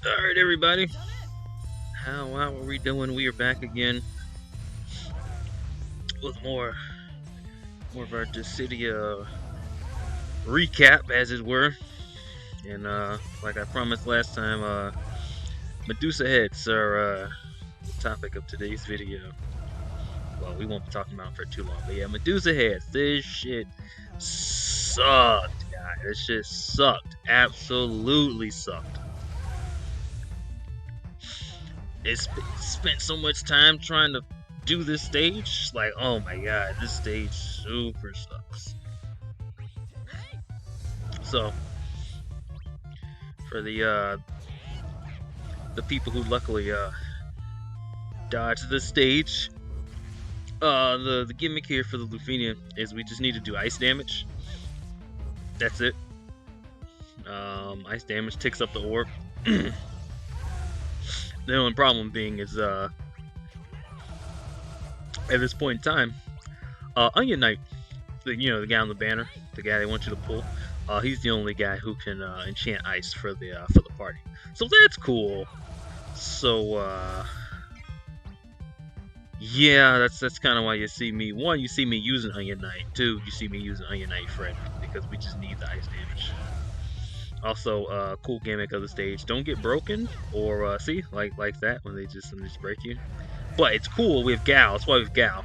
Alright, everybody. How are we doing? We are back again with more of our Dissidia recap, as it were. And like I promised last time, Medusa heads are the topic of today's video. Well, we won't be talking about them for too long, but yeah, Medusa heads. This shit sucked, guys. This shit sucked. Absolutely sucked. Spent so much time trying to do this stage. Like, oh my god, this stage super sucks. So, for the people who luckily dodged the stage, the gimmick here for the Lufenia is we just need to do ice damage. That's it. Ice damage ticks up the orb. The only problem being is at this point in time, Onion Knight, the guy on the banner, the guy they want you to pull, he's the only guy who can enchant ice for the party. So that's cool. So yeah, that's kind of why you see me. One, you see me using Onion Knight. Two, you see me using Onion Knight Fred because we just need the ice damage. Also, cool gimmick of the stage. Don't get broken or see like that when they just break you. But it's cool with Gal. That's why with Gal,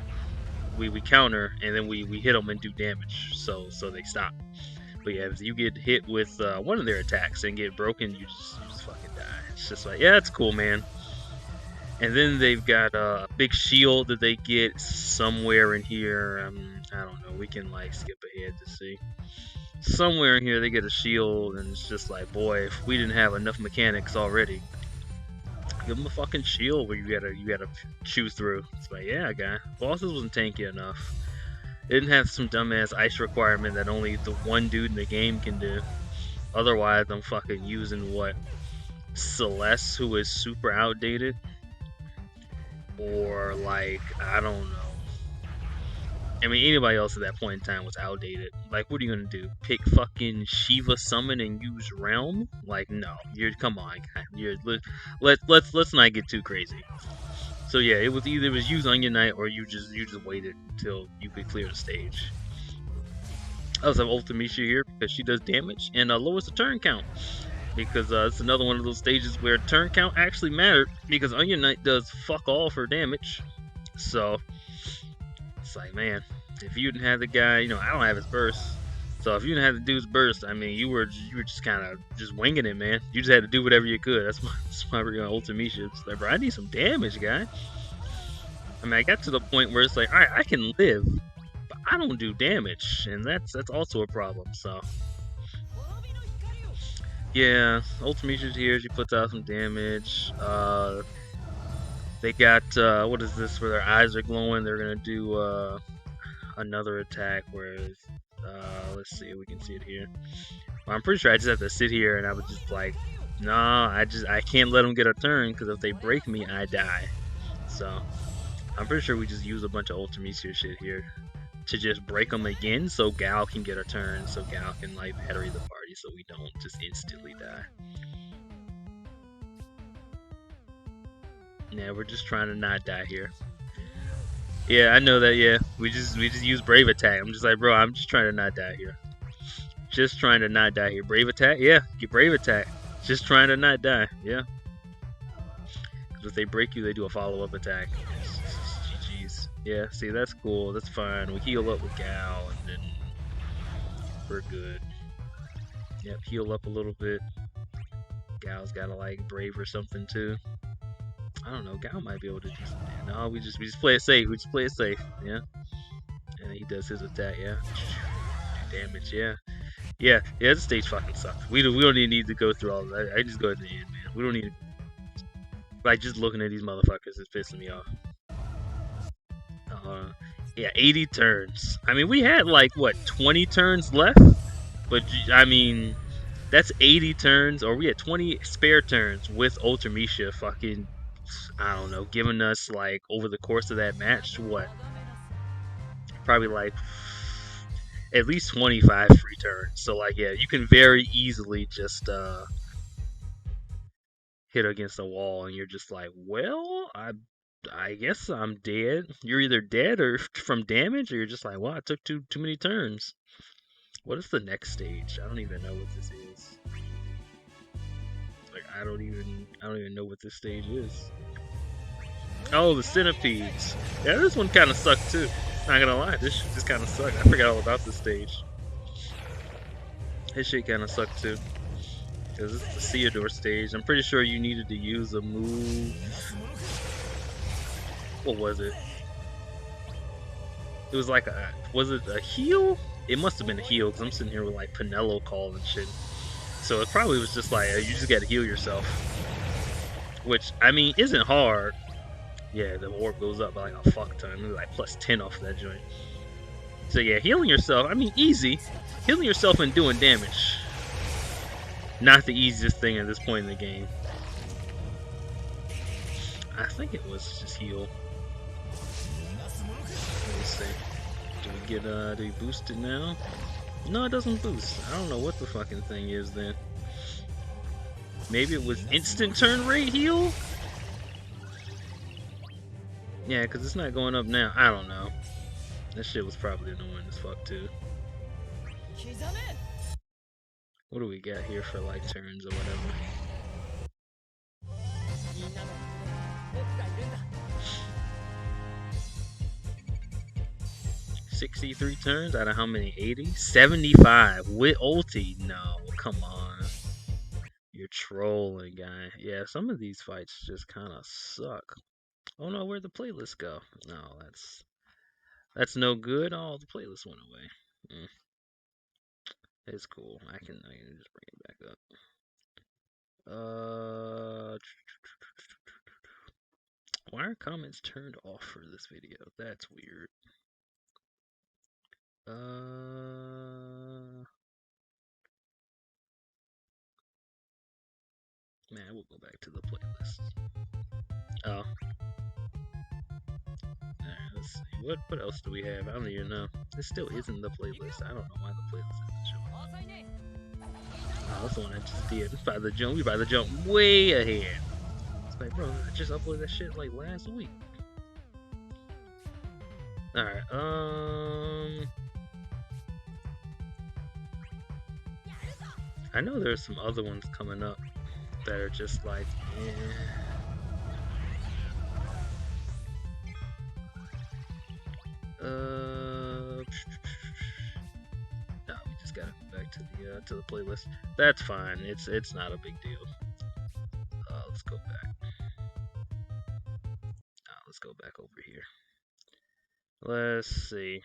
we counter and then we hit them and do damage. So they stop. But yeah, if you get hit with one of their attacks and get broken, you just fucking die. It's just like, yeah, it's cool, man. And then they've got a big shield that they get somewhere in here. I don't know. We can like skip ahead to see. Somewhere in here they get a shield, and it's just like, boy, if we didn't have enough mechanics already, give them a fucking shield where you gotta chew through. It's like, yeah, guy, bosses wasn't tanky enough. It didn't have some dumbass ice requirement that only the one dude in the game can do. Otherwise, I'm fucking using what, Celeste, who is super outdated, or like, I don't know. I mean, anybody else at that point in time was outdated. Like, what are you gonna do? Pick fucking Shiva summon and use Realm? Like, no. Come on, guy. Let's not get too crazy. So yeah, it was use Onion Knight or you just waited until you could clear the stage. I also have Ultimisha here because she does damage and lowers the turn count. Because it's another one of those stages where turn count actually mattered because Onion Knight does fuck all for damage. So it's like, man, if you didn't have the guy, I don't have his burst. So if you didn't have the dude's burst, I mean, you were just kind of just winging it, man. You just had to do whatever you could. That's why we're going Ultimisha. It's like, bro, I need some damage, guy. I mean, I got to the point where it's like, all right, I can live, but I don't do damage, and that's also a problem. So yeah, Ultimisha's here. She puts out some damage. They got what is this? Where their eyes are glowing. They're gonna do another attack. Whereas let's see if we can see it here. Well, I'm pretty sure I just have to sit here, and I was just like, nah, I can't let them get a turn because if they break me, I die. So I'm pretty sure we just use a bunch of Ultimisha shit here to just break them again, so Gal can get a turn, so Gal can like battery the party, so we don't just instantly die. Yeah, we're just trying to not die here. Yeah, I know that. Yeah, we just use Brave Attack. I'm just like, bro, I'm just trying to not die here. Just trying to not die here. Brave Attack, yeah, get Brave Attack. Just trying to not die. Yeah. Because if they break you, they do a follow-up attack. GG's. Yeah, see, that's cool. That's fine. We heal up with Gal, and then we're good. Yep, heal up a little bit. Gal's gotta like Brave or something too. I don't know. Gal might be able to do something. No, we just play it safe. We just play it safe. Yeah. And he does his attack. Yeah. Damage. Yeah. Yeah. The stage fucking sucks. We don't even need to go through all of that. I just go to the end, man. We don't need. Like just looking at these motherfuckers is pissing me off. Yeah, 80 turns. I mean, we had like what 20 turns left, but I mean, that's 80 turns, or we had 20 spare turns with Ultimisha fucking, I don't know, giving us like over the course of that match, what? Probably like at least 25 free turns. So like, yeah, you can very easily just hit against a wall, and you're just like, well, I guess I'm dead. You're either dead or from damage, or you're just like, well, I took too many turns. What is the next stage? I don't even know what this is. Like I don't even know what this stage is. Oh, the centipedes. Yeah, this one kind of sucked too. Not gonna lie, this shit just kind of sucked. I forgot all about this stage. This shit kind of sucked too. Because it's the Theodore stage. I'm pretty sure you needed to use a move. What was it? It was like a. Was it a heal? It must have been a heal because I'm sitting here with like Pinello call and shit. So it probably was just like, you just gotta heal yourself. Which, I mean, isn't hard. Yeah, the orb goes up by like a fuck ton. It's like plus 10 off that joint. So yeah, healing yourself, I mean, easy. Healing yourself and doing damage. Not the easiest thing at this point in the game. I think it was just heal. Let me see. Do we get, do we boost it now? No, it doesn't boost. I don't know what the fucking thing is then. Maybe it was instant turn rate heal? Yeah, because it's not going up now. I don't know. That shit was probably annoying as fuck too. What do we got here for like turns or whatever? 63 turns out of how many? 80? 75 with ulti? No, come on. You're trolling, guy. Yeah, some of these fights just kind of suck. Oh no, where'd the playlist go? No, that's no good. Oh, the playlist went away. Mm, it's cool. I can just bring it back up. Why are comments turned off for this video? That's weird. Man, we'll go back to the playlist. Oh. Alright, let's see. What else do we have? I don't even know. This still isn't the playlist. I don't know why the playlist isn't showing up. Oh, that's the one I just did. We about to jump way ahead. It's like, bro, I just uploaded that shit like last week. Alright, I know there's some other ones coming up that are just like, eh. No, we just gotta go back to the playlist. That's fine. It's not a big deal. Let's go back. Let's go back over here. Let's see.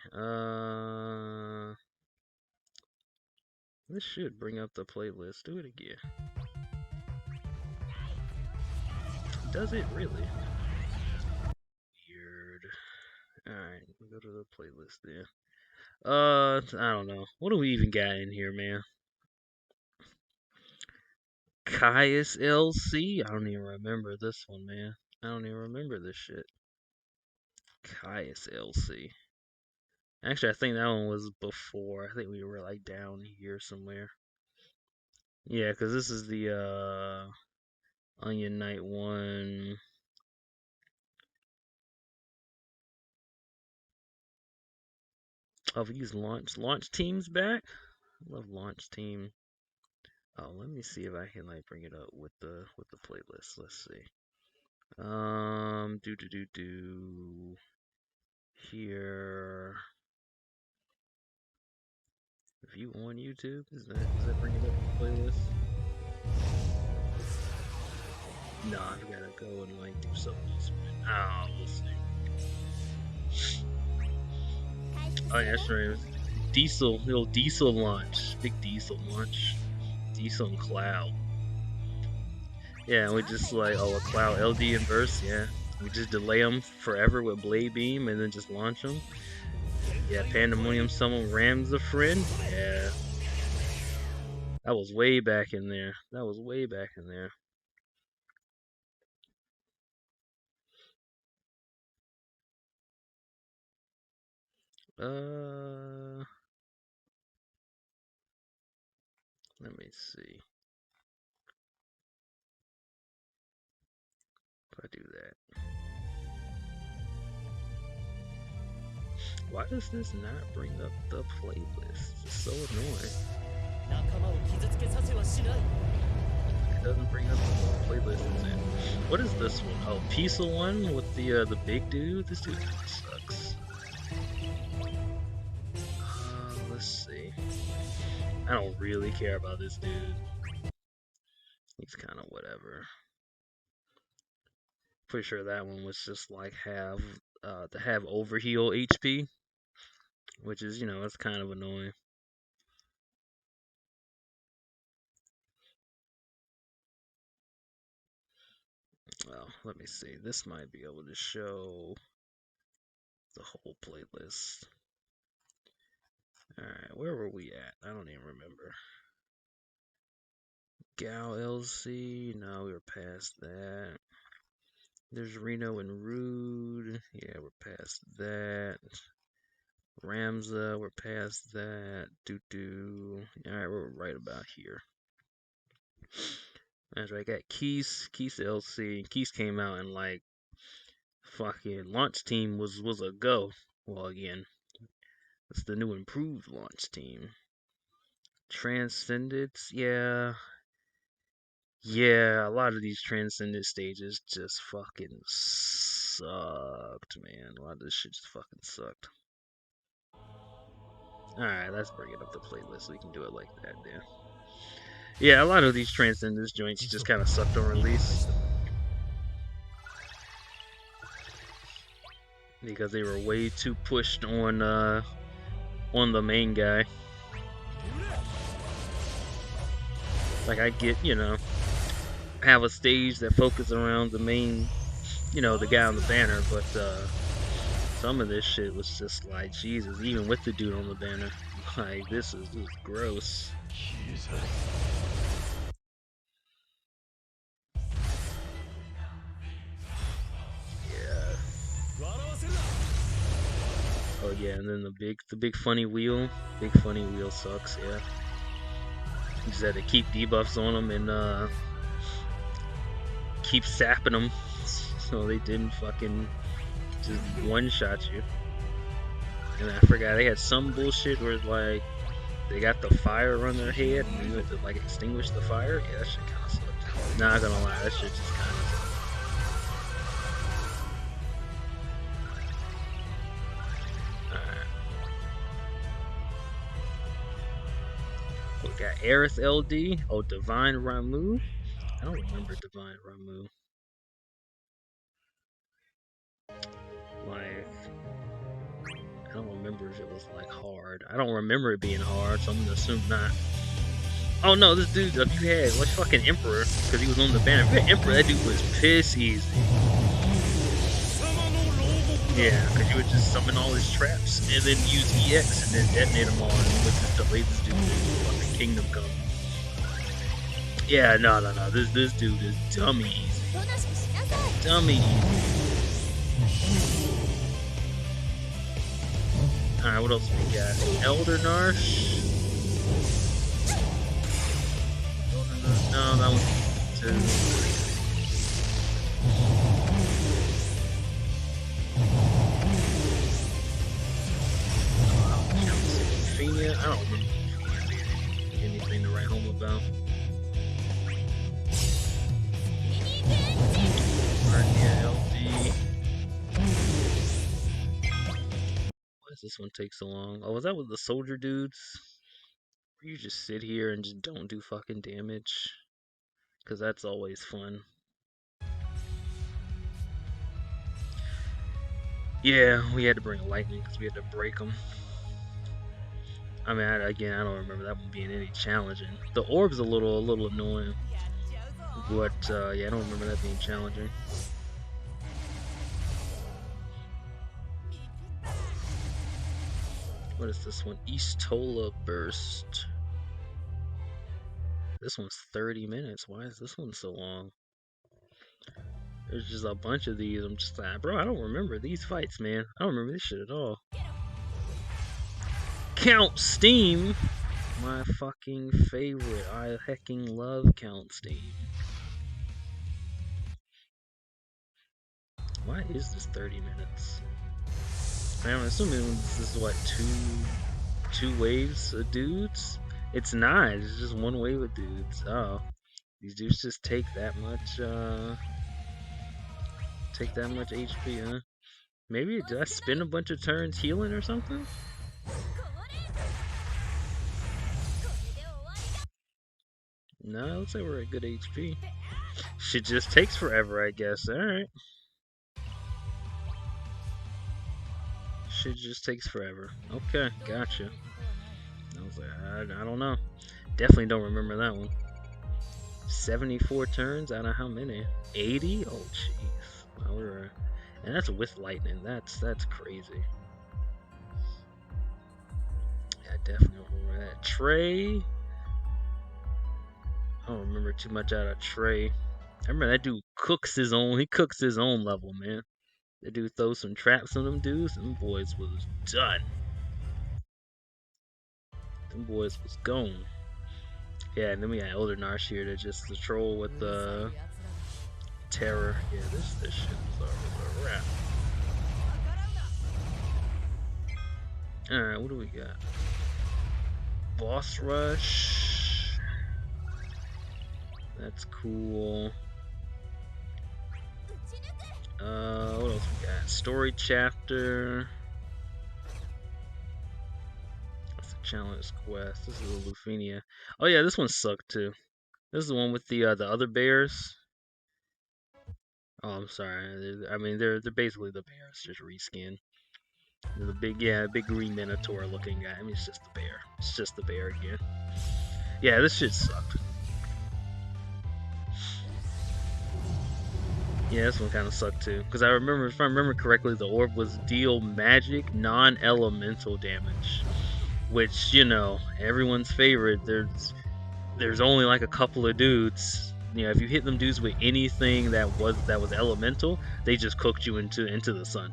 This should bring up the playlist. Do it again. Does it really? Weird. Alright, we'll go to the playlist then. I don't know. What do we even got in here, man? Caius LC? I don't even remember this one, man. I don't even remember this shit. Caius LC. Actually, I think that one was before. I think we were like down here somewhere. Yeah, because this is the Onion Knight one. Oh, these launch teams back. I love launch team. Oh, let me see if I can like bring it up with the playlist. Let's see. Do here. View on YouTube. Does that bring it up in the playlist? No, I gotta go and like do something else. Oh, we'll see. Oh yeah, that's right. Little diesel launch, big diesel launch, diesel and cloud. Yeah, we just like a cloud LD inverse. Yeah, we just delay them forever with blade beam and then just launch them. Yeah, pandemonium summon rams a friend. Yeah, that was way back in there. That was way back in there. Let me see. if I do that? Why does this not bring up the playlist? It's so annoying. It doesn't bring up the playlist. What is this one? Oh, Pizza one with the big dude. This dude sucks. Let's see. I don't really care about this dude. He's kind of whatever. Pretty sure that one was just like to have overheal HP, which is, it's kind of annoying. Well, let me see. This might be able to show the whole playlist. Alright, where were we at? I don't even remember. Gal LC, no, we were past that. There's Reno and Rude. Yeah, we're past that. Ramza, we're past that. Doo-doo. Alright, we're right about here. That's right, I got Keys LC. Keys came out and like fucking launch team was a go. Well, again, it's the new improved launch team. Transcendence, yeah. Yeah, a lot of these transcendent stages just fucking sucked, man. A lot of this shit just fucking sucked. Alright, let's bring it up the playlist so we can do it like that, then. Yeah, a lot of these transcendence joints just kind of sucked on release. Because they were way too pushed on the main guy. Like, I get, have a stage that focuses around the main, the guy on the banner, but some of this shit was just like, Jesus, even with the dude on the banner, like, this is gross. Yeah. Oh yeah, and then the big funny wheel sucks. Yeah. You just had to keep debuffs on them and keep sapping them so they didn't fucking just one-shot you. And I forgot they had some bullshit where like they got the fire on their head and you had to like extinguish the fire. Yeah, that shit kind of sucked. Not gonna lie, that shit just kind of. Alright. We got Aerith LD. Oh, Divine Ramu. I don't remember Divine Ramu. Like, I don't remember if it was like hard. I don't remember it being hard, so I'm gonna assume not. Oh no, this dude, if you had like fucking Emperor, because he was on the banner. If you had Emperor, that dude was piss easy. Yeah, because you would just summon all his traps and then use EX and then detonate them all, and you would just delay this dude until fucking Kingdom Come. Yeah, no. This dude is dummy easy. Dummy easy. Alright, what else we got? Elder Narsh. No, that one's too. Lufenia? I don't remember anything to write home about. LD. Why does this one take so long? Oh, was that with the soldier dudes? You just sit here and just don't do fucking damage. Because that's always fun. Yeah, we had to bring lightning because we had to break them. I mean, again, I don't remember that one being any challenging. The orb's a little annoying. But, yeah, I don't remember that being challenging. What is this one? Eastola Burst. This one's 30 minutes. Why is this one so long? There's just a bunch of these. I'm just like, bro, I don't remember these fights, man. I don't remember this shit at all. Count Steam! My fucking favorite. I hecking love Count Steam. Why is this 30 minutes? Man, I'm assuming this is what, two waves of dudes? It's not, it's just one wave of dudes. Oh. These dudes just take that much HP, huh? Maybe did I spend a bunch of turns healing or something? No, it looks like we're at good HP. Shit just takes forever, I guess. Alright. Shit just takes forever. Okay, gotcha. I was like, I don't know. Definitely don't remember that one. 74 turns out of how many? 80? Oh, jeez. Wow, and that's with lightning. That's crazy. Yeah, definitely don't remember that. Trey. I don't remember too much out of Trey. I remember that dude cooks his own. He cooks his own level, man. That dude throws some traps on them dudes. Them boys was done. Them boys was gone. Yeah, and then we got Elder Narsh here to just the troll with the terror. Yeah, this shit was a wrap. Alright, what do we got? Boss rush. That's cool. What else we got? Story chapter. That's a challenge quest. This is a Lufenia. Oh yeah, this one sucked too. This is the one with the other bears. Oh, I'm sorry. I mean, they're basically the bears, just reskin. The big green minotaur looking guy. I mean, it's just the bear. It's just the bear again. Yeah, this shit sucked. Yeah, this one kind of sucked too. Because I remember, if I remember correctly, the orb was deal magic, non-elemental damage. Which, you know, everyone's favorite. There's only like a couple of dudes. You know, if you hit them dudes with anything that was elemental, they just cooked you into the sun.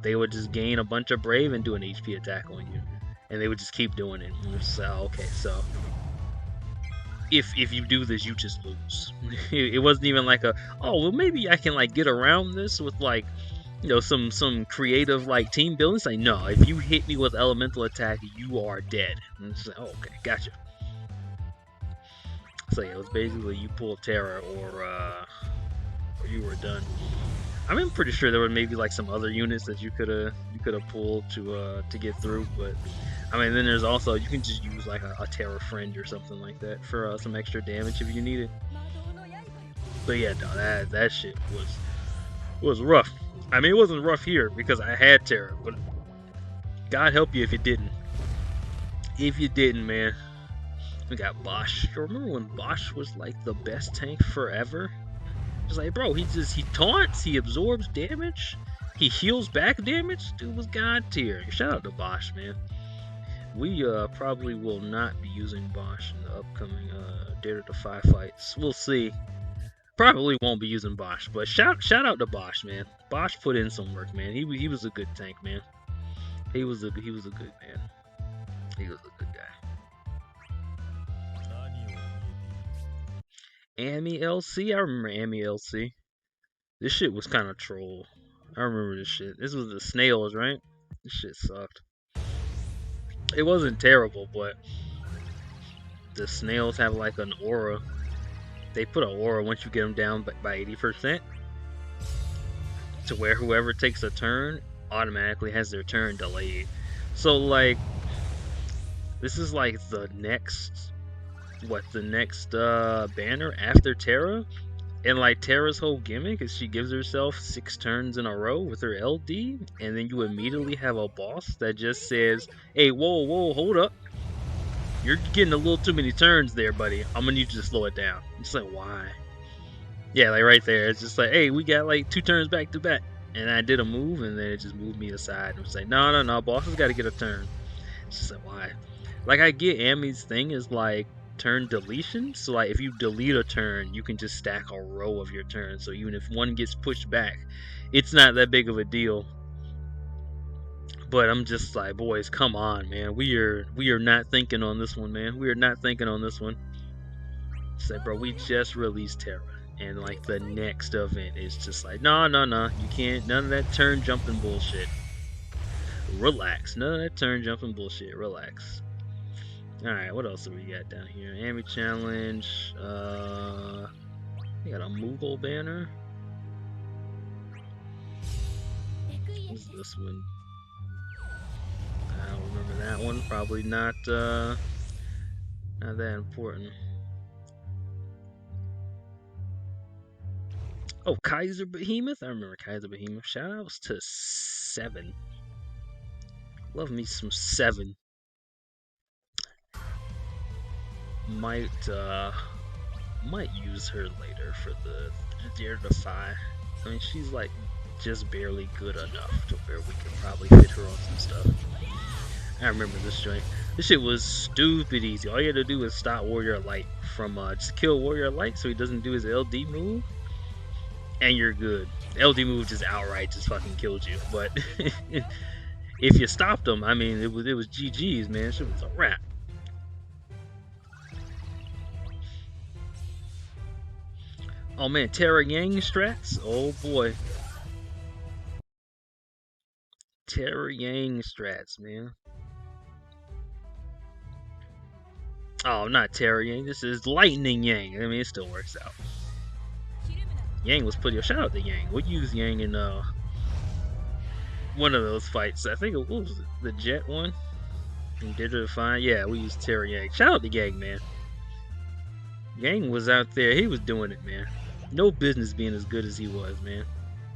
They would just gain a bunch of brave and do an HP attack on you, and they would just keep doing it. So okay, so if you do this, you just lose. It wasn't even like a, oh well, maybe I can like get around this with like, you know, some creative like team building. It's like, no, if you hit me with elemental attack, you are dead. And it's like, oh, okay, gotcha. So yeah, it was basically you pull Terra or you were done. I'm pretty sure there were maybe like some other units that you could have pulled to get through, but I mean then there's also, you can just use like a Terra friend or something like that for some extra damage if you need it. But yeah, no, that shit was rough. I mean, it wasn't rough here because I had Terra, but God help you if you didn't. If you didn't, man. We got Bosch. Remember when Bosch was like the best tank forever? It's like, bro, he taunts, he absorbs damage, he heals back damage. Dude was god tier. Shout out to Bosch, man. We probably will not be using Bosch in the upcoming Dare to Defy fights. We'll see. Probably won't be using Bosch, but shout out to Bosch, man. Bosch put in some work, man. He was a good tank, man. He was a good man. He was a good guy. Amy LC? I remember Amy LC. This shit was kind of troll. I remember this shit. This was the snails, right? This shit sucked. It wasn't terrible, but the snails have like an aura. They put an aura once you get them down by 80%, to where whoever takes a turn automatically has their turn delayed. So like, this is like the next banner after Terra. And like Terra's whole gimmick is she gives herself 6 turns in a row with her LD, and then you immediately have a boss that just says, hey, whoa, hold up. You're getting a little too many turns there, buddy. I'm gonna need you to slow it down. It's like, why? Yeah, like right there. It's just like, hey, we got like 2 turns back to back. And I did a move, and then it just moved me aside. And it's like, no, boss has got to get a turn. It's just like, why? Like, I get Amy's thing is like turn deletion. So like if you delete a turn, you can just stack a row of your turns. So even if one gets pushed back, it's not that big of a deal. But I'm just like, boys, come on, man. We are not thinking on this one, man. We are not thinking on this one. Say, bro, we just released Terra. And like the next event is just like, no, no, no, you can't, none of that turn jumping bullshit. Relax, none of that turn jumping bullshit. Relax. Alright, what else do we got down here? Ami challenge. We got a Moogle banner. What's this one? I don't remember that one. Probably not that important. Oh, Kaiser Behemoth? I remember Kaiser Behemoth. Shoutouts to 7. Love me some 7. Might use her later for the DFFOO. I mean, she's like just barely good enough to where we can probably fit her on some stuff. I remember this joint. This shit was stupid easy. All you had to do was stop Warrior Light from just kill Warrior Light so he doesn't do his LD move, and you're good. The LD move just outright just fucking killed you. But if you stopped him, I mean, it was GG's, man. Shit was a wrap. Oh man, Terra Yang strats? Oh boy. Terra Yang strats, man. Oh, not Terra Yang. This is Lightning Yang. I mean, it still works out. Yang was pretty. Shout out to Yang. We used Yang in one of those fights. I think it was the Jet one. And did it fine. Yeah, we used Terra Yang. Shout out to Yang, man. Yang was out there. He was doing it, man. No business being as good as he was, man.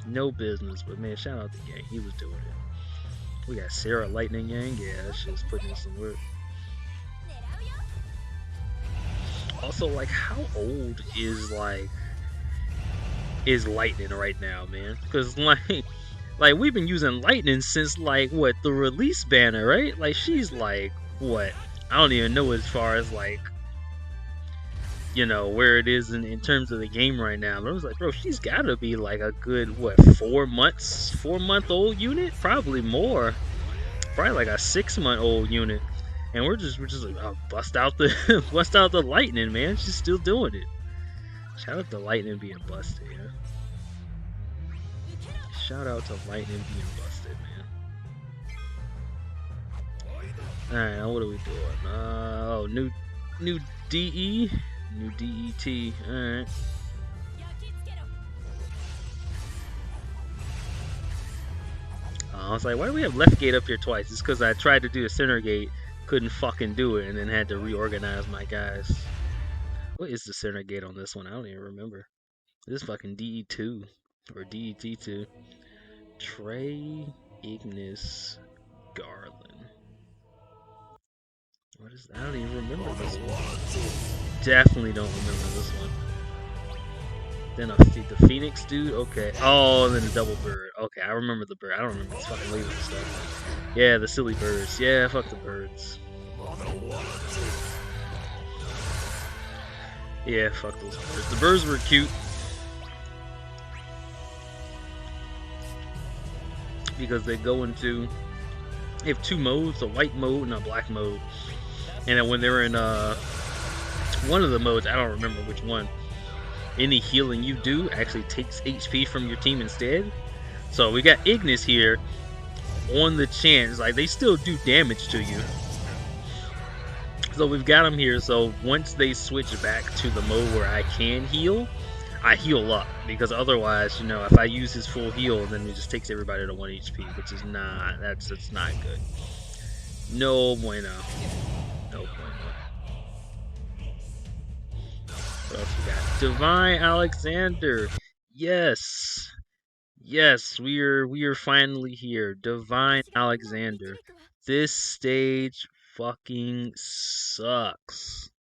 No business. But man, shout out to Yang. He was doing it. We got Sarah Lightning Yang. Yeah, that shit's putting in some work. Also, like, how old is Lightning right now, man? Because like we've been using Lightning since like what, the release banner, right? Like she's like what? I don't even know as far as like, you know, where it is in terms of the game right now. But I was like, bro, she's gotta be like a good what, 4-month-old unit, probably more, probably like a 6-month-old unit. And we're just like, oh, bust out the Lightning, man. She's still doing it. Shout out to Lightning being busted, yeah. Shout out to Lightning being busted, man. Alright, now what are we doing? Oh, new DE, new DET. Alright. I was like, why do we have left gate up here twice? It's because I tried to do a center gate, couldn't fucking do it, and then had to reorganize my guys. What is the center gate on this one? I don't even remember. This is fucking DE2 or DET2. Trey Ignis Garland. What is that? I don't even remember this one. Definitely don't remember this one. Then the Phoenix dude. Okay. Oh, and then the double bird. Okay, I remember the bird. I don't remember this fucking leaving stuff. Yeah, the silly birds. Yeah, fuck the birds. Yeah, fuck those birds. The birds were cute. Because they go into, they have 2 modes, a white mode and a black mode. And then when they're in one of the modes, I don't remember which one, any healing you do actually takes HP from your team instead. So we got Ignis here on the chance, like they still do damage to you. So we've got them here, so once they switch back to the mode where I can heal, I heal up, because otherwise, you know, if I use his full heal, then it just takes everybody to 1 HP, which is not, that's not good. No bueno. No bueno. What else we got? Divine Alexander. Yes. Yes, we are finally here. Divine Alexander. This stage fucking sucks.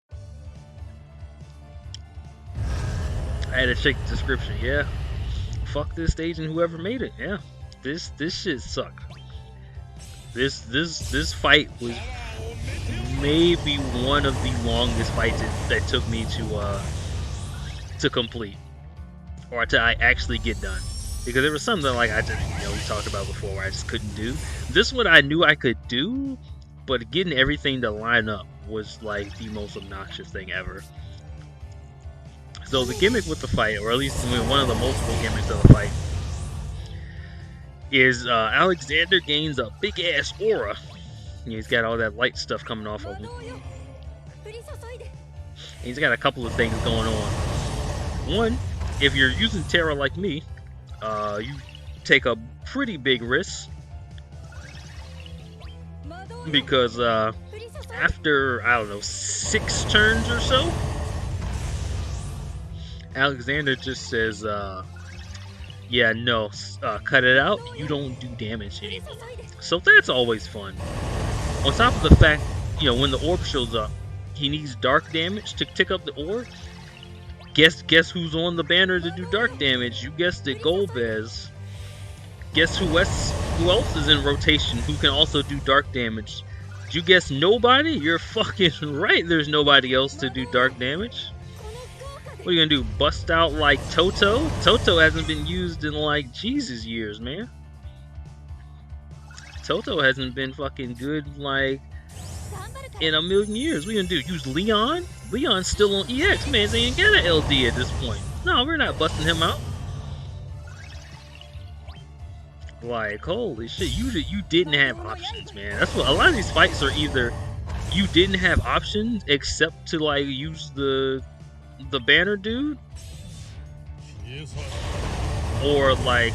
I had to check the description. Yeah, fuck this stage and whoever made it. Yeah, this shit sucked. This fight was maybe one of the longest fights that took me to complete, or to actually get done. Because there was something like I just, you know, we talked about before, where I just couldn't do. This one I knew I could do, but getting everything to line up was like the most obnoxious thing ever. So the gimmick with the fight, or at least one of the multiple gimmicks of the fight, is Alexander gains a big ass aura. He's got all that light stuff coming off of him. He's got a couple of things going on. One, if you're using Terra like me, you take a pretty big risk, because after, I don't know, 6 turns or so, Alexander just says, yeah, no, cut it out, you don't do damage anymore. So that's always fun. On top of the fact, you know, when the orb shows up, he needs dark damage to tick up the orb. Guess who's on the banner to do dark damage? You guessed it, Golbez. Guess who else is in rotation who can also do dark damage? Did you guess nobody? You're fucking right, there's nobody else to do dark damage. What are you gonna do, bust out like Toto? Toto hasn't been used in like Jesus years, man. Toto hasn't been fucking good like in a million years. What are you gonna do, use Leon? Leon's still on EX, man, they ain't got an LD at this point. No, we're not busting him out. Like, holy shit, you didn't have options, man. That's what a lot of these fights are, either you didn't have options except to like use the banner dude, or like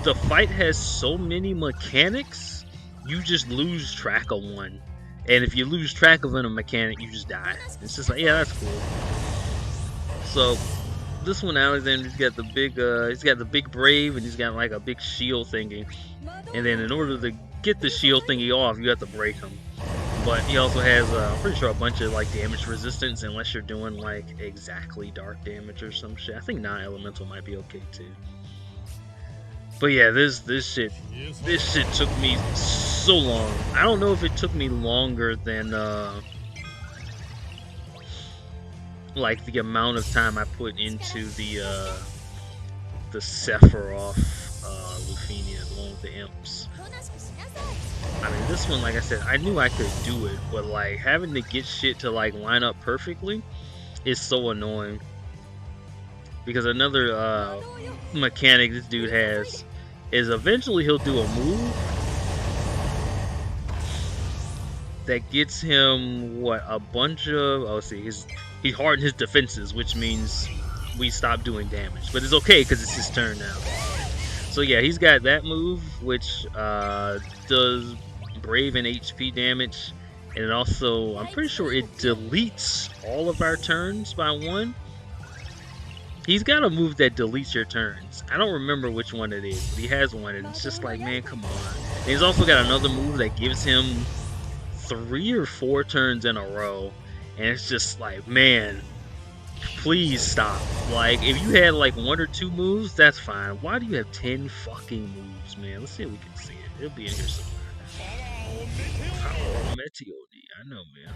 the fight has so many mechanics you just lose track of one, and if you lose track of a mechanic you just die. It's just like, yeah, that's cool. So this one, Alexander's got the big he's got the big brave, and he's got like a big shield thingy, and then in order to get the shield thingy off you have to break him. But he also has, I'm pretty sure, a bunch of like damage resistance, unless you're doing like exactly dark damage or some shit. I think non-elemental might be okay too. But yeah, this shit took me so long. I don't know if it took me longer than like the amount of time I put into the Sephiroth Lufenia along with the imps. I mean, this one, like I said, I knew I could do it, but like having to get shit to like line up perfectly is so annoying. Because another mechanic this dude has is eventually he'll do a move that gets him what, a bunch of, oh, see, he hardened his defenses, which means we stop doing damage, but it's okay because it's his turn now. So yeah, he's got that move, which does brave and HP damage, and it also, I'm pretty sure it deletes all of our turns by 1. He's got a move that deletes your turns. I don't remember which one it is, but he has one, and it's just like, man, come on. And he's also got another move that gives him 3 or 4 turns in a row, and it's just like, man, please stop. Like, if you had like 1 or 2 moves, that's fine. Why do you have 10 fucking moves, man? Let's see if we can see it. It'll be in here somewhere. Oh, Meteor, I know, man.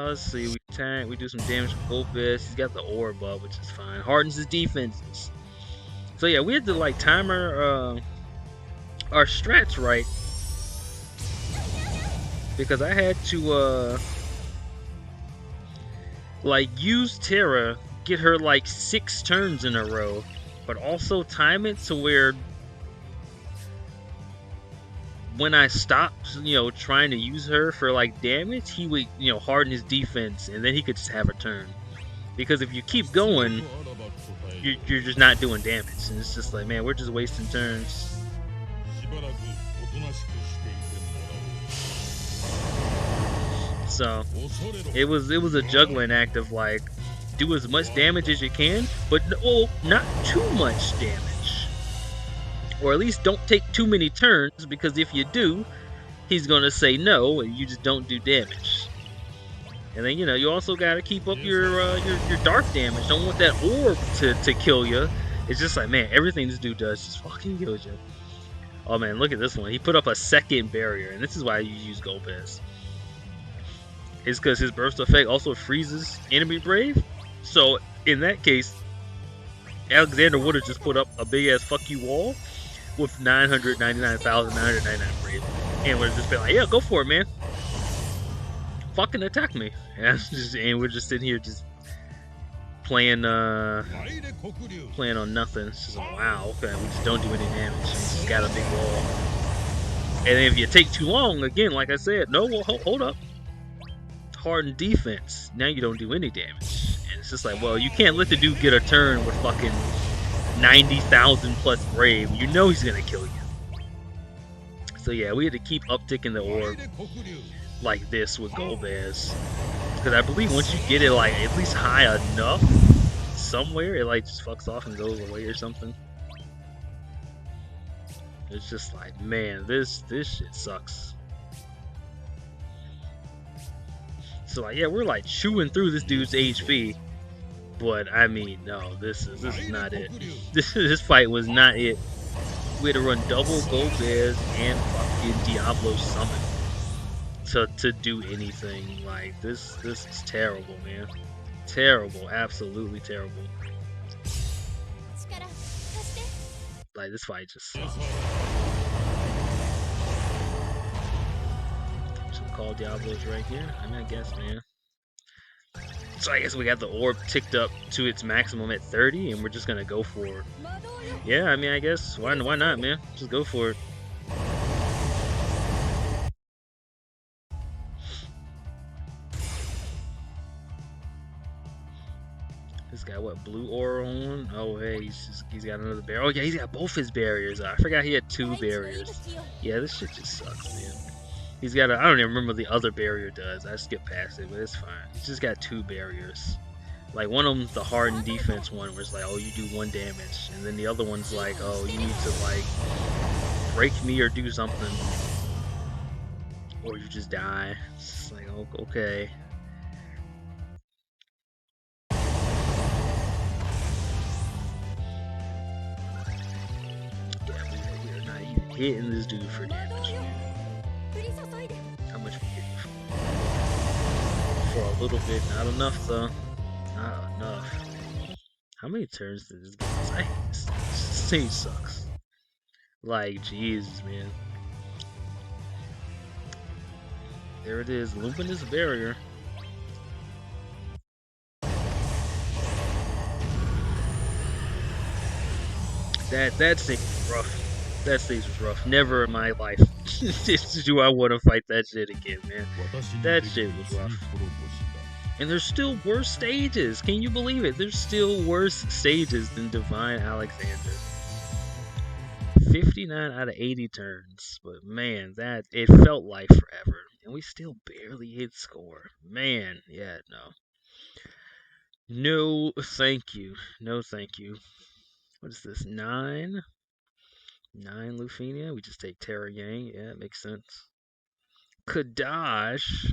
Let's see. We tank. We do some damage with Golbez. He's got the orb up, which is fine. Hardens his defenses. So yeah, we had to like time our strats right, because I had to like use Terra, get her like 6 turns in a row, but also time it to where when I stopped, you know, trying to use her for like damage, he would, you know, harden his defense, and then he could just have a turn. Because if you keep going, you're just not doing damage, and it's just like, man, we're just wasting turns. So it was a juggling act of like, do as much damage as you can, but not too much damage. Or at least don't take too many turns, because if you do, he's gonna say no, and you just don't do damage. And then, you know, you also gotta keep up your dark damage. Don't want that orb to kill you. It's just like, man, everything this dude does just fucking kills you. Oh man, look at this one. He put up a 2nd barrier, and this is why you use Golbez. It's because his burst effect also freezes enemy brave. So in that case, Alexander would have just put up a big ass fuck you wall with 999,999 brave, and would have just been like, yeah, go for it, man. fucking attack me. And we're just sitting here just playing playing on nothing. It's just like, wow, okay, we just don't do any damage. We just got a big wall. And if you take too long, again, like I said, no, well, hold up. Hardened defense. Now you don't do any damage. And it's just like, well, you can't let the dude get a turn with fucking 90,000 plus Brave. You know he's gonna kill you. So yeah, we had to keep upticking the orb like this with Golbez. Because I believe once you get it like at least high enough somewhere, it like just fucks off and goes away or something. It's just like, man, this shit sucks. So like, yeah, we're like chewing through this dude's HP, but I mean, no, this is not it. This fight was not it. We had to run double Golbez and fucking Diablo summon to do anything. Like this is terrible, man. Terrible, absolutely terrible. Like this fight just sucks. Some call Diablos right here. I mean, I guess, man. So I guess we got the orb ticked up to its maximum at 30, and we're just gonna go for it. Yeah, I mean, I guess why not, man? Just go for it. This guy, what, blue aura on? Oh, hey, he's got another barrier. Oh yeah, he's got both his barriers. I forgot he had 2 barriers. Yeah, this shit just sucks, man. He's got I don't even remember what the other barrier does. I skipped past it, but it's fine. He's just got 2 barriers. Like one of them's the hardened defense one, where it's like, oh, you do 1 damage, and then the other one's like, oh, you need to like break me or do something, or you just die. It's like, oh, okay. Yeah, we are not even hitting this dude for damage. How much we hitting for a little bit? Not enough though. Not enough. How many turns did this game? I hate this thing sucks. Like, Jesus, man. There it is, Luminous Barrier. That stage was rough. That stage was rough. Never in my life do I want to fight that shit again, man. That shit was rough. And there's still worse stages. Can you believe it? There's still worse stages than Divine Alexander. 59 out of 80 turns. But man, that it felt like forever. And we still barely hit score. Man, yeah, no. No, thank you. No, thank you. What is this? 9? 9 Lufenia. We just take Terra Yang. Yeah, it makes sense. Kadash.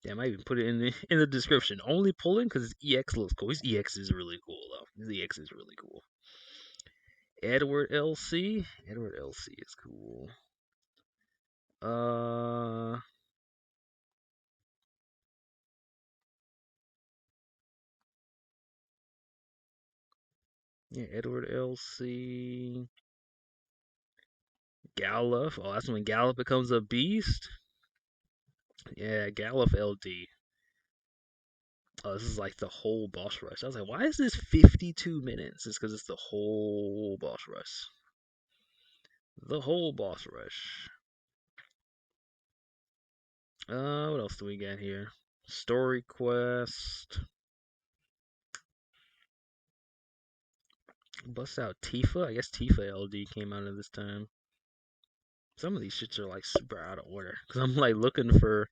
Yeah, I might even put it in the description. Only pulling because his EX looks cool. His EX is really cool though. His EX is really cool. Edward LC. Edward LC is cool. Yeah, Edward LC. Gallup. Oh, that's when Gallup becomes a beast. Yeah, Gallup LD. Oh, this is like the whole boss rush. I was like, why is this 52 minutes? It's because it's the whole boss rush. The whole boss rush. What else do we got here? Story quest. Bust out Tifa. I guess Tifa LD came out of this time. Some of these shits are like super out of order. Cause I'm like looking for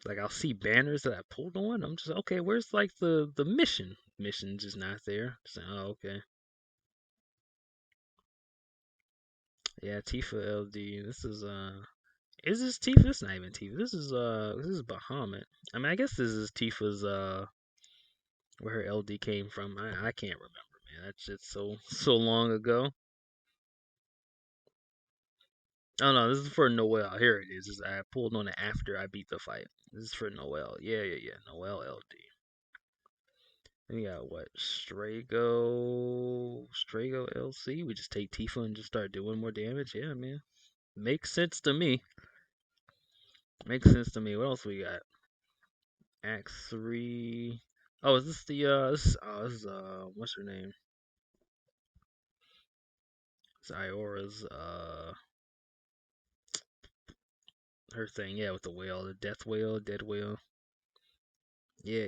like I'll see banners that I pulled on. I'm just okay, where's like the mission? Mission's just not there. Just, oh, okay. Yeah, Tifa LD. This is this Tifa? This is not even Tifa. This is Bahamut. I mean I guess this is Tifa's where her LD came from. I can't remember, man. That's just so long ago. Oh no, this is for Noelle. Here it is. I pulled on it after I beat the fight. This is for Noelle. Yeah. Noelle LD. We got what? Strago LC. We just take Tifa and just start doing more damage. Yeah, man. Makes sense to me. Makes sense to me. What else we got? Act 3. Oh, is this the this is what's her name? It's Iora's her thing, yeah, with the whale, the death whale, dead whale. Yeah.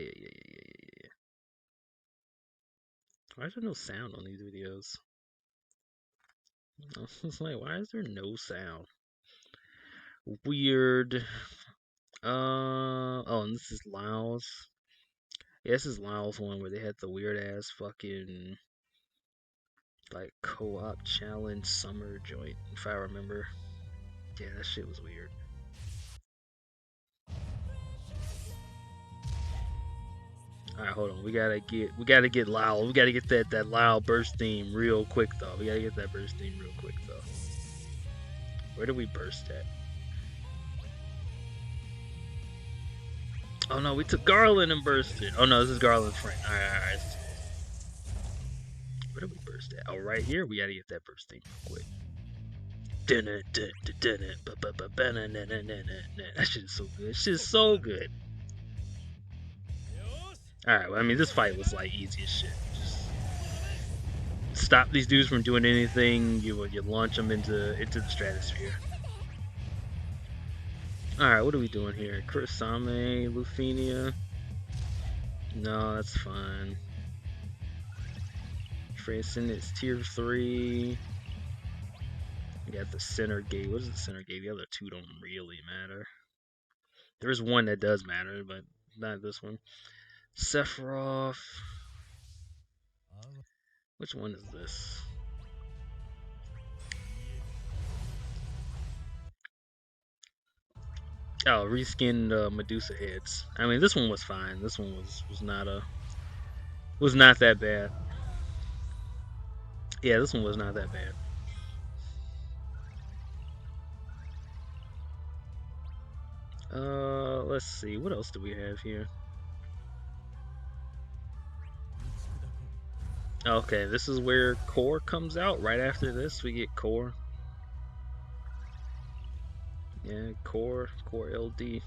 Why is there no sound on these videos? I was like, why is there no sound? Weird. Oh, and this is Laos. Yeah, this is Laos one where they had the weird ass fucking like co-op challenge summer joint, if I remember. Yeah, that shit was weird. All right, hold on. We gotta get loud. We gotta get that loud burst theme real quick though. We gotta get that burst theme real quick though. Where do we burst at? Oh no, we took Garland and bursted. Oh no, this is Garland's friend. All right. Where do we burst at? Oh, right here. We gotta get that burst theme real quick. That shit is so good. Shit is so good. Alright, well, I mean, this fight was like easy as shit. Just stop these dudes from doing anything. You launch them into the stratosphere. Alright, what are we doing here? Kurosame, Lufenia. No, that's fine. Tracing is tier 3. We got the center gate. What is the center gate? The other two don't really matter. There is one that does matter, but not this one. Sephiroth. Which one is this? Oh, reskinned Medusa heads. I mean, this one was fine. This one was not that bad. Yeah, this one was not that bad. Let's see. What else do we have here? Okay, this is where Core comes out. Right after this, we get Core. Yeah, Core LD. And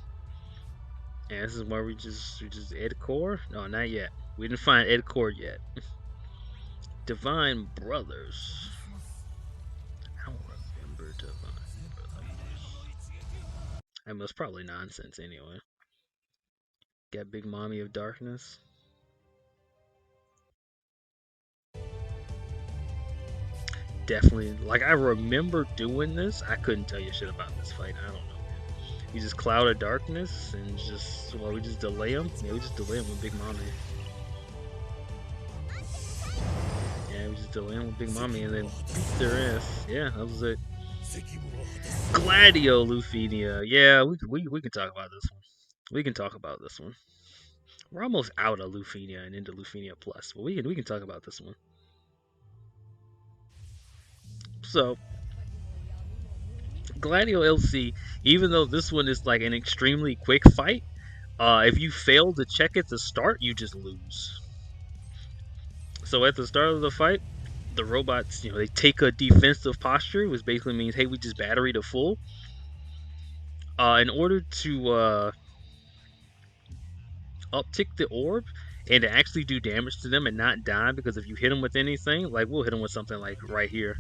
this is where we just Ed Core? No, not yet. We didn't find Ed Core yet. Divine Brothers. I don't remember Divine Brothers. I mean, it's probably nonsense anyway. Got Big Mommy of Darkness. Definitely, like, I remember doing this. I couldn't tell you shit about this fight. I don't know. You just Cloud of Darkness and just, well, we just delay them. Yeah, we just delay them with Big Mommy. Yeah, we just delay them with Big Mommy and then beat their ass. Yeah, that was it. Gladio Lufenia. Yeah, we can talk about this one. We can talk about this one. We're almost out of Lufenia and into Lufenia Plus, but we can talk about this one. So, Gladio LC, even though this one is like an extremely quick fight, if you fail to check at the start, you just lose. So at the start of the fight, the robots, they take a defensive posture, which basically means, hey, we just battery to full. In order to uptick the orb and to actually do damage to them and not die, because if you hit them with anything, like we'll hit them with something like right here.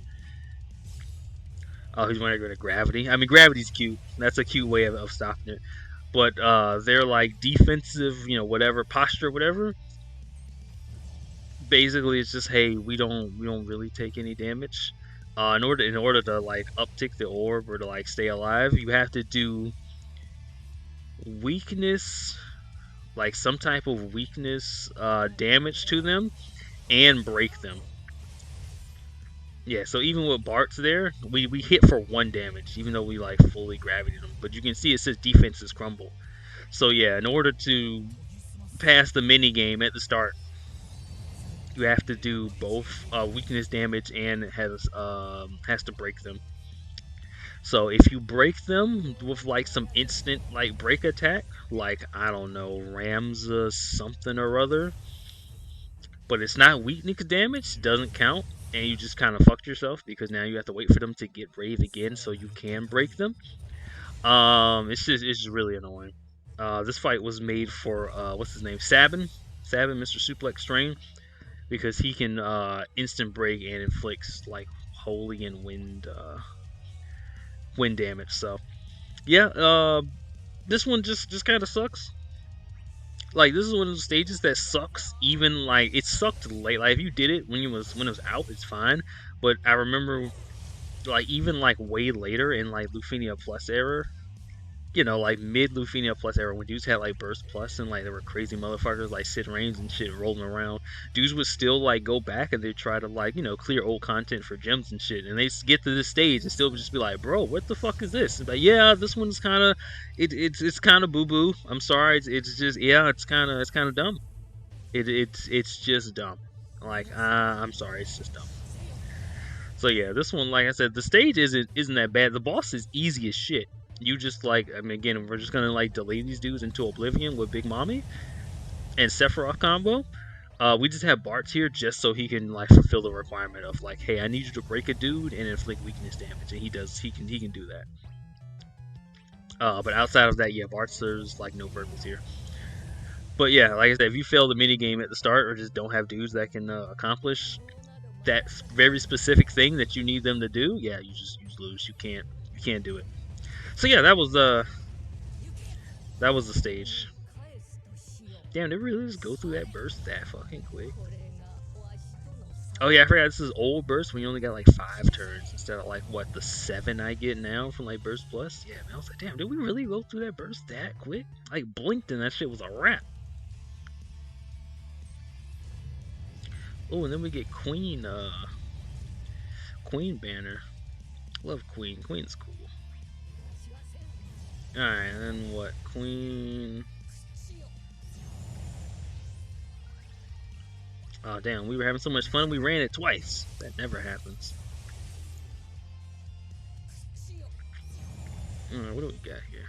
Oh, he's wanting to go to gravity. I mean, gravity's cute. That's a cute way of stopping it. But they're like defensive, whatever posture, whatever. Basically, it's just, hey, we don't really take any damage. In order to like uptick the orb or to like stay alive, you have to do weakness, like some type of weakness damage to them, and break them. Yeah, so even with Bart's there, we hit for 1 damage, even though we like fully gravitated them. But you can see it says defenses crumble. So yeah, in order to pass the mini game at the start, you have to do both weakness damage and has to break them. So if you break them with like some instant like break attack, like I don't know, Ramza something or other, but it's not weakness damage, doesn't count, and you just kind of fucked yourself because now you have to wait for them to get brave again so you can break them. It's just really annoying. This fight was made for what's his name, Sabin, Mr. Suplex Strain, because he can instant break and inflicts like holy and wind damage. So yeah, this one just kind of sucks. Like this is one of those stages that sucks. Even like it sucked late. Like if you did it when it was out, it's fine. But I remember like even like way later in like Lufenia Plus era, you know, like mid Lufenia Plus era when dudes had like Burst Plus and like there were crazy motherfuckers like Sid Reigns and shit rolling around, dudes would still like go back and they try to like, you know, clear old content for gems and shit. And they get to this stage and still just be like, bro, what the fuck is this? But yeah, this one's kind of it's kind of boo boo. I'm sorry, it's just yeah, it's kind of dumb. It's just dumb. Like I'm sorry, it's just dumb. So yeah, this one, like I said, the stage isn't that bad. The boss is easy as shit. You just like, I mean, again, we're just gonna like delay these dudes into oblivion with Big Mommy and Sephiroth combo. We just have Bart's here just so he can like fulfill the requirement of like, hey, I need you to break a dude and inflict weakness damage, and he can do that. But outside of that, yeah, Bart's there's like no purpose here. But yeah, like I said, if you fail the mini game at the start or just don't have dudes that can accomplish that very specific thing that you need them to do, yeah, you lose. You can't do it. So yeah, that was the stage. Damn, did we really just go through that burst that fucking quick? Oh yeah, I forgot this is old burst when you only got like 5 turns instead of like what the 7 I get now from like Burst Plus. Yeah, man, I was like, damn, did we really go through that burst that quick? Like blinked and that shit was a wrap. Oh, and then we get Queen banner. Love Queen. Queen's cool. Alright, and then what? Queen. Oh damn, we were having so much fun we ran it twice. That never happens. Alright, what do we got here?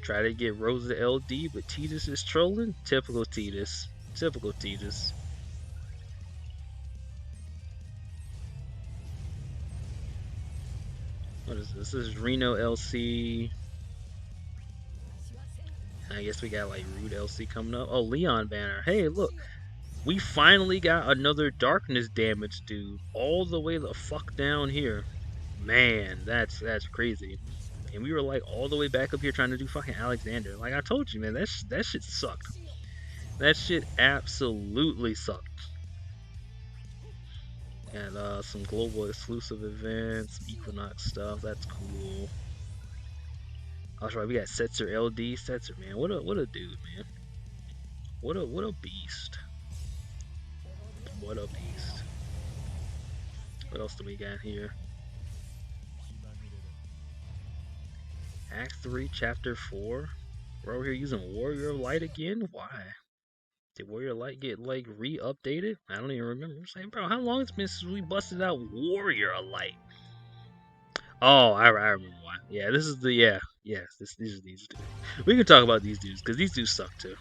Try to get Rosa LD, but Tidus is trolling? Typical Tidus. Typical Tidus. What is this? This is Reno LC. I guess we got like Rude LC coming up. Oh, Leon banner. Hey, look. We finally got another darkness damage dude all the way the fuck down here. Man, that's crazy. And we were like all the way back up here trying to do fucking Alexander. Like I told you, man, that shit sucked. That shit absolutely sucked. And some global exclusive events, Equinox stuff. That's cool. That's right. We got Setzer LD. Setzer, man, what a dude, man. What a beast. What a beast. What else do we got here? Act 3, Chapter 4. We're over here using Warrior Light again? Why? Did Warrior Light get, like, re-updated? I don't even remember. I'm saying, bro, how long it's been since we busted out Warrior Light? Oh, I remember why. Yeah, this is the, yeah. Yes, these are these dudes. We can talk about these dudes, because these dudes suck, too.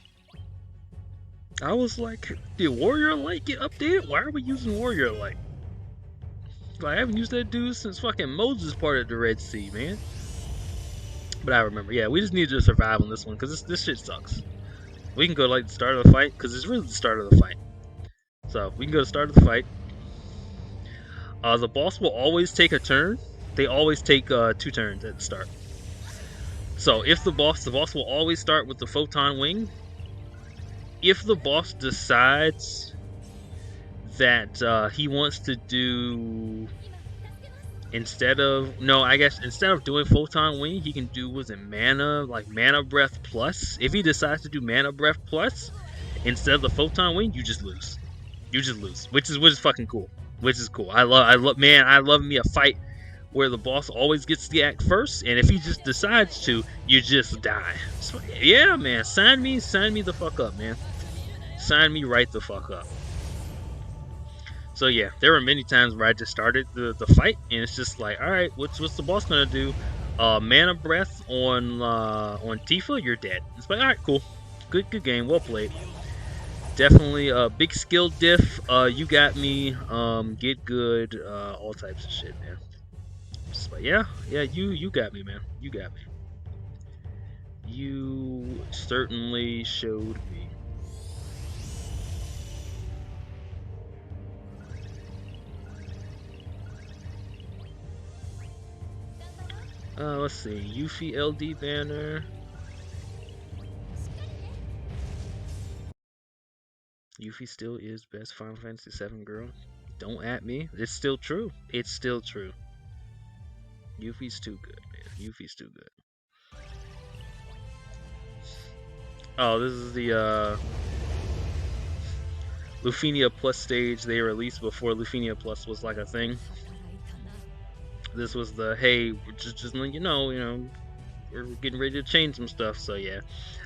I was like, did Warrior Light get updated? Why are we using Warrior Light? Like, I haven't used that dude since fucking Moses parted the Red Sea, man. But I remember, yeah, we just need to survive on this one, because this shit sucks. We can go to, like, the start of the fight, because it's really the start of the fight. So, we can go to the start of the fight. The boss will always take a turn. They always take 2 turns at the start. So, if the boss will always start with the Photon Wing. If the boss decides that he wants to do... Instead of doing Photon Wing, he can do, was it Mana Breath Plus? If he decides to do Mana Breath Plus instead of the Photon Wing, you just lose. You just lose, which is fucking cool. Which is cool. I love me a fight where the boss always gets the act first, and if he just decides to, you just die. So, yeah, man, sign me the fuck up, man. Sign me right the fuck up. So yeah, there were many times where I just started the fight, and it's just like, all right, what's the boss gonna do? Mana Breath on Tifa, you're dead. It's like, all right, cool. good game, well played. Definitely a big skill diff. You got me. Get good. All types of shit, man. But yeah, you got me, man. You got me. You certainly showed me. Let's see. Yuffie LD banner. Yuffie still is best Final Fantasy VII girl. Don't at me. It's still true. It's still true. Yuffie's too good, man. Yuffie's too good. Oh, this is the Lufenia Plus stage they released before Lufenia Plus was like a thing. This was the hey, just letting you know, we're getting ready to change some stuff. So yeah,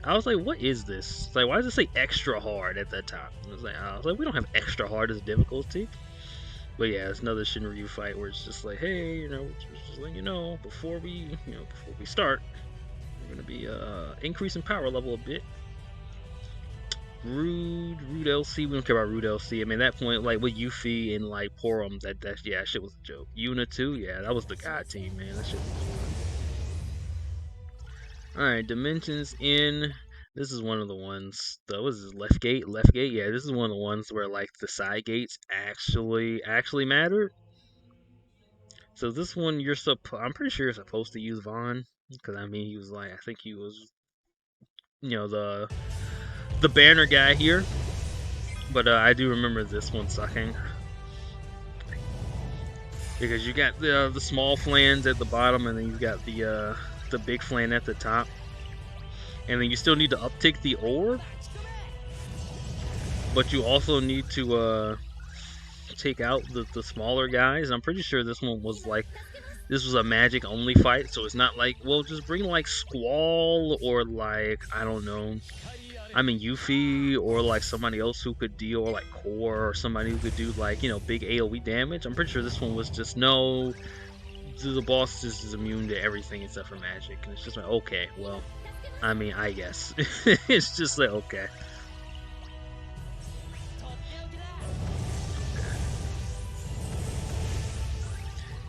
I was like, what is this? It's like, why does it say extra hard at that top? I was like, we don't have extra hard as difficulty. But yeah, it's another Shinryu fight where it's just like, hey, just letting you know before we start, we're gonna be increasing power level a bit. Rude LC. We don't care about Rude LC. I mean, at that point, like with Yuffie and like Porum, that yeah, shit was a joke. Yuna too, yeah, that was the god team, man. That shit was cool. All right, Dimensions in. This is one of the ones. What is this? Left gate, left gate. Yeah, this is one of the ones where like the side gates actually matter. So this one, I'm pretty sure you're supposed to use Vaughn because I mean he was like, I think he was, the banner guy here. But I do remember this one sucking because you got the small flans at the bottom, and then you got the big flan at the top, and then you still need to uptick the orb, but you also need to take out the smaller guys. I'm pretty sure this one was like, this was a magic only fight, so it's not like, well, just bring like Squall or like, I don't know, I mean Yuffie or like somebody else who could deal, or like Core or somebody who could do like, big AoE damage. I'm pretty sure this one was just, no, the boss just is immune to everything except for magic, and it's just like, okay, well, I mean, I guess. It's just like, okay.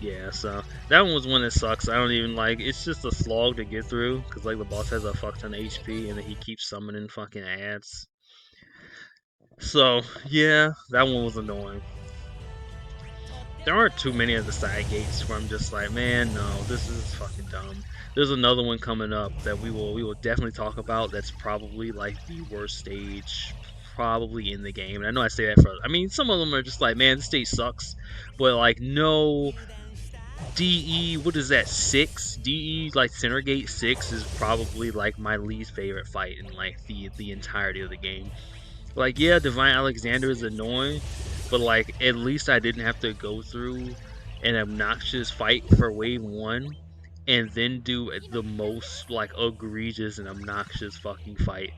Yeah, so that one was one that sucks. I don't even like. It's just a slog to get through because like the boss has a fuck ton of HP and then he keeps summoning fucking ads. So yeah, that one was annoying. There aren't too many of the side gates where I'm just like, man, no, this is fucking dumb. There's another one coming up that we will definitely talk about. That's probably like the worst stage probably in the game. And I know I say that for, I mean, some of them are just like, man, this stage sucks, but like no. DE, what is that, 6? DE, like, Center Gate 6 is probably, like, my least favorite fight in, like, the entirety of the game. Like, yeah, Divine Alexander is annoying, but, like, at least I didn't have to go through an obnoxious fight for Wave 1 and then do the most, like, egregious and obnoxious fucking fight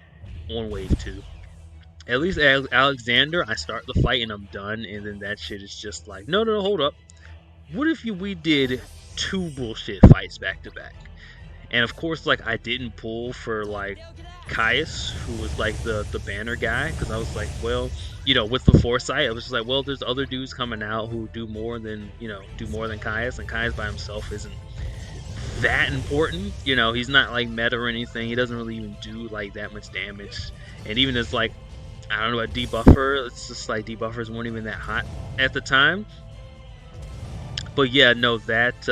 on Wave 2. At least Alexander, I start the fight and I'm done, and then that shit is just like, no, hold up. What if we did 2 bullshit fights back to back? And of course, like, I didn't pull for Like Caius, who was like the banner guy, because I was like, well, with the foresight, I was just like, well, there's other dudes coming out who do more than Caius, and Caius by himself isn't that important. He's not like meta or anything. He doesn't really even do like that much damage. And even as like, I don't know, a debuffer, it's just like debuffers weren't even that hot at the time. But yeah, no, that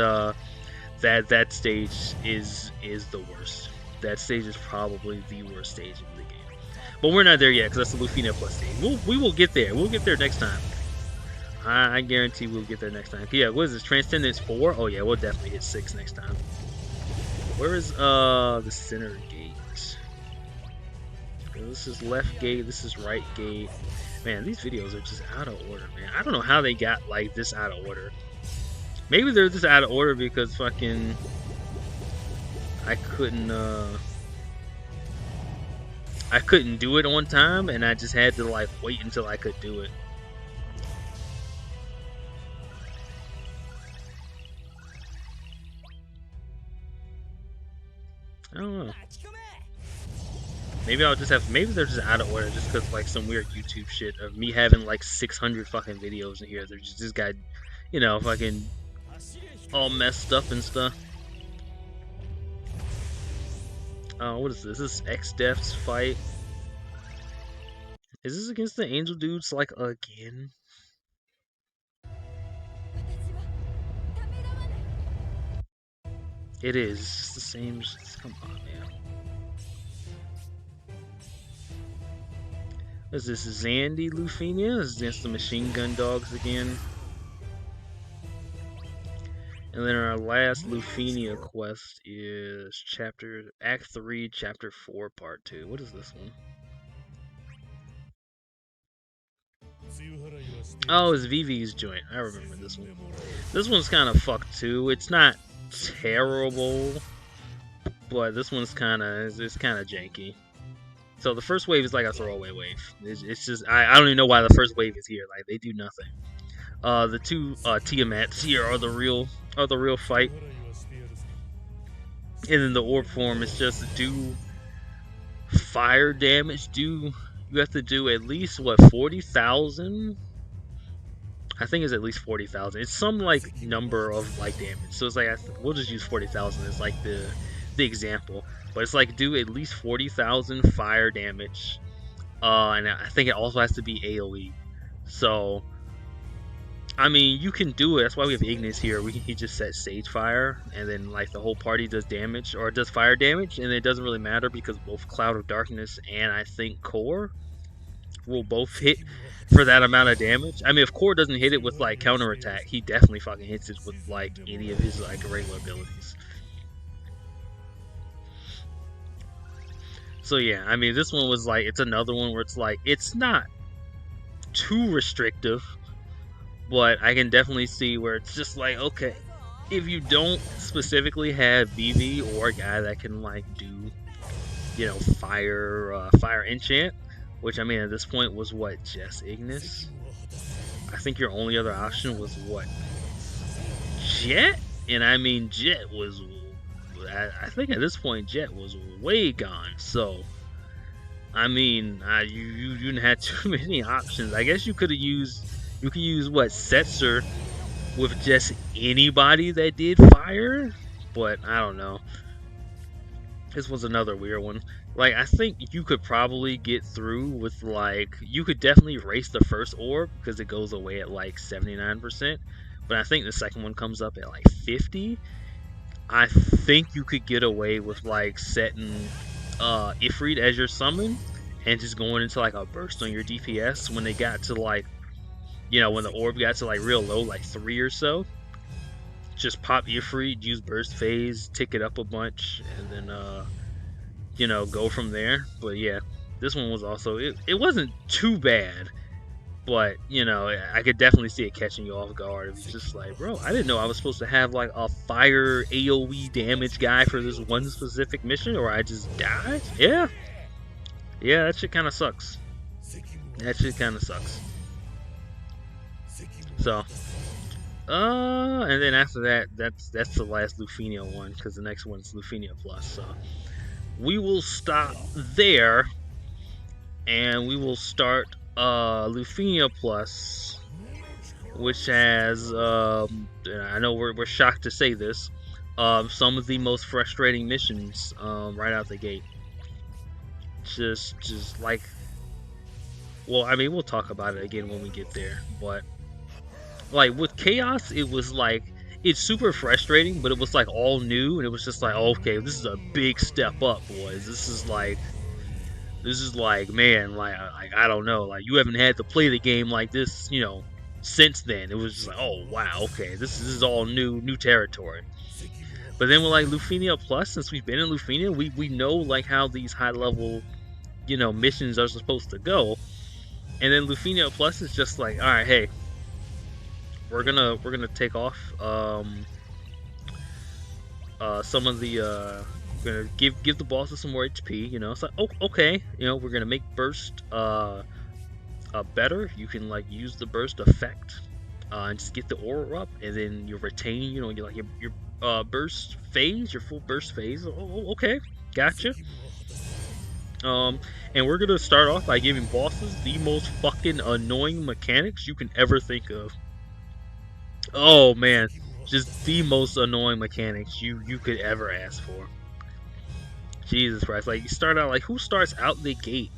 stage is the worst. That stage is probably the worst stage in the game. But we're not there yet because that's the Lufenia Plus stage. We will get there. We'll get there next time. I guarantee we'll get there next time. Yeah, what is this? Transcendence 4? Oh yeah, we'll definitely hit 6 next time. Where is the center gate? This is left gate. This is right gate. Man, these videos are just out of order, man. I don't know how they got like this out of order. Maybe they're just out of order because fucking I couldn't do it on time, and I just had to like wait until I could do it. I don't know. Maybe I'll just have. Maybe they're just out of order, just because like some weird YouTube shit of me having like 600 fucking videos in here. They're just this guy, fucking all messed up and stuff. What is this? This is X-Def's fight. Is this against the Angel dudes like again? It is. It's the same. Come on, man. What is this? Zandy Lufenia? Is this the machine gun dogs again? And then our last Lufenia quest is Act 3, Chapter 4, Part 2. What is this one? Oh, it's Vivi's joint. I remember this one. This one's kind of fucked too. It's not terrible, but this one's kind of janky. So the first wave is like a throwaway wave. It's just I don't even know why the first wave is here. Like they do nothing. The two Tiamats here are the real fight. And then the orb form is just do fire damage. You have to do at least what 40,000. I think it's at least 40,000. It's some like number of like damage. So it's like we'll just use 40,000 as like the example. But it's like do at least 40,000 fire damage. And I think it also has to be AoE. So I mean, you can do it. That's why we have Ignis here. He just set Sage Fire, and then like the whole party does damage or does fire damage, and it doesn't really matter because both Cloud of Darkness and I think Core will both hit for that amount of damage. I mean, if Core doesn't hit it with like counterattack, he definitely fucking hits it with like any of his like regular abilities. So yeah, I mean, this one was like it's another one where it's like it's not too restrictive. But I can definitely see where it's just like, okay, if you don't specifically have BV or a guy that can like do, fire enchant, which I mean at this point was what, just Ignis? I think your only other option was what, Jet? And I mean Jet was, I think at this point Jet was way gone. So I mean you didn't have too many options. I guess you could use what, Setzer with just anybody that did fire, but I don't know. This was another weird one. Like I think you could probably get through with like you could definitely race the first orb because it goes away at like 79%, but I think the second one comes up at like 50. I think you could get away with like setting Ifrit as your summon and just going into like a burst on your DPS when they got to like when the orb got to like real low, like 3 or so, just pop Ifrit, use burst phase, tick it up a bunch, and then go from there. But yeah, this one was also it wasn't too bad, but I could definitely see it catching you off guard. It was just like, bro, I didn't know I was supposed to have like a fire AoE damage guy for this one specific mission, or I just died. Yeah, that shit kind of sucks. So, and then after that, that's the last Lufenia one, because the next one's Lufenia Plus. So, we will stop there, and we will start Lufenia Plus, which has, I know we're shocked to say this, some of the most frustrating missions right out the gate. Just like, well, I mean, we'll talk about it again when we get there, but like with Chaos, it was like it's super frustrating, but it was like all new, and it was just like, oh, okay, this is a big step up, boys. This is like, man, like I don't know, like you haven't had to play the game like this, since then. It was just like, oh wow, okay, this is all new territory. But then with like Lufenia Plus, since we've been in Lufenia, we know like how these high level, missions are supposed to go. And then Lufenia Plus is just like, all right, hey, we're gonna take off some of the we're gonna give the bosses some more HP. It's like, oh, okay, we're gonna make burst better. You can like use the burst effect and just get the aura up, and then you retain, you're like your burst phase, your full burst phase. Oh, okay, gotcha. Um, and we're gonna start off by giving bosses the most fucking annoying mechanics you can ever think of. Oh man, just the most annoying mechanics you could ever ask for. Jesus Christ! Like you start out like who starts out the gate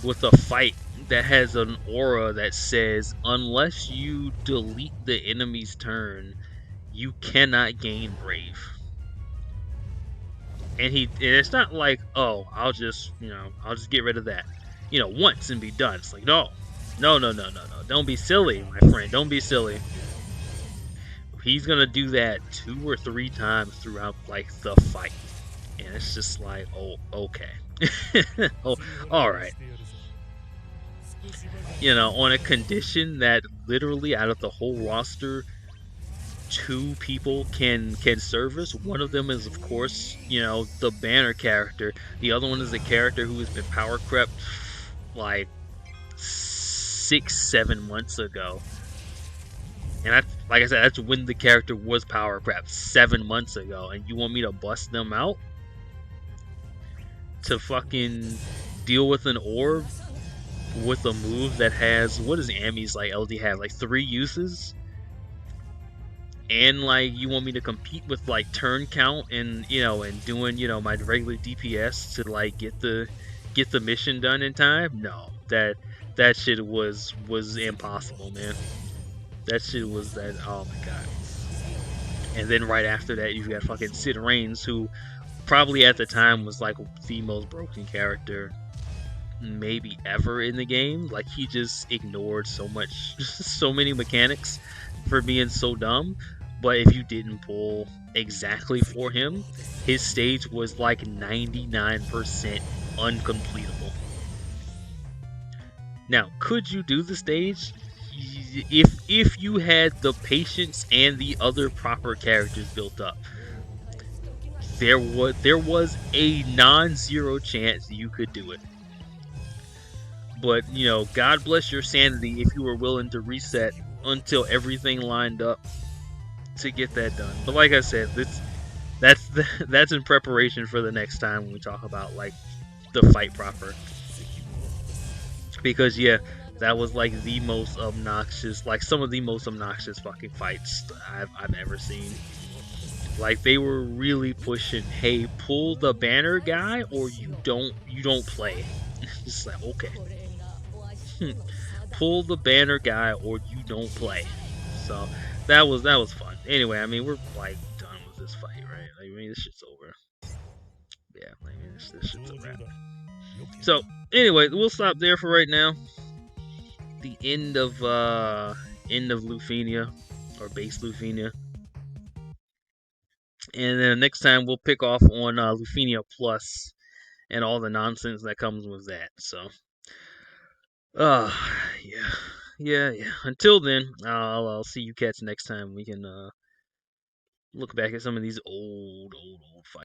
with a fight that has an aura that says unless you delete the enemy's turn, you cannot gain brave. And it's not like, oh, I'll just get rid of that, once and be done. It's like, no, no, no, no, no, no. Don't be silly, my friend. Don't be silly. He's gonna do that 2 or 3 times throughout like the fight, and it's just like, oh, okay, oh, all right. On a condition that literally out of the whole roster, 2 people can service. One of them is, of course, the banner character. The other one is a character who has been power crept like 6, 7 months ago. And that's, like I said, that's when the character was power crept 7 months ago. And you want me to bust them out to fucking deal with an orb with a move that has, what does Ami's like LD have? Like 3 uses? And like you want me to compete with like turn count and and doing my regular DPS to like get the mission done in time? No, that shit was impossible, man. That shit was that. Oh my god. And then right after that, you've got fucking Sid Reigns, who probably at the time was like the most broken character maybe ever in the game. Like he just ignored so much, so many mechanics for being so dumb. But if you didn't pull exactly for him, his stage was like 99% uncompletable. Now, could you do the stage? If you had the patience and the other proper characters built up, there was a non-zero chance you could do it. But God bless your sanity if you were willing to reset until everything lined up to get that done. But like I said, that's in preparation for the next time when we talk about like the fight proper. Because yeah, that was like the most obnoxious, like some of the most obnoxious fucking fights I've ever seen. Like they were really pushing, hey, pull the banner guy or you don't play. It's like, okay. Pull the banner guy or you don't play. So that was fun. Anyway, I mean we're like done with this fight, right? Like, I mean this shit's over. Yeah, I mean this shit's a wrap. So anyway, we'll stop there for right now. The end of Lufenia or base Lufenia, and then next time we'll pick off on Lufenia Plus and all the nonsense that comes with that. So, uh, yeah, yeah, yeah. Until then, I'll see you cats next time. We can look back at some of these old fights.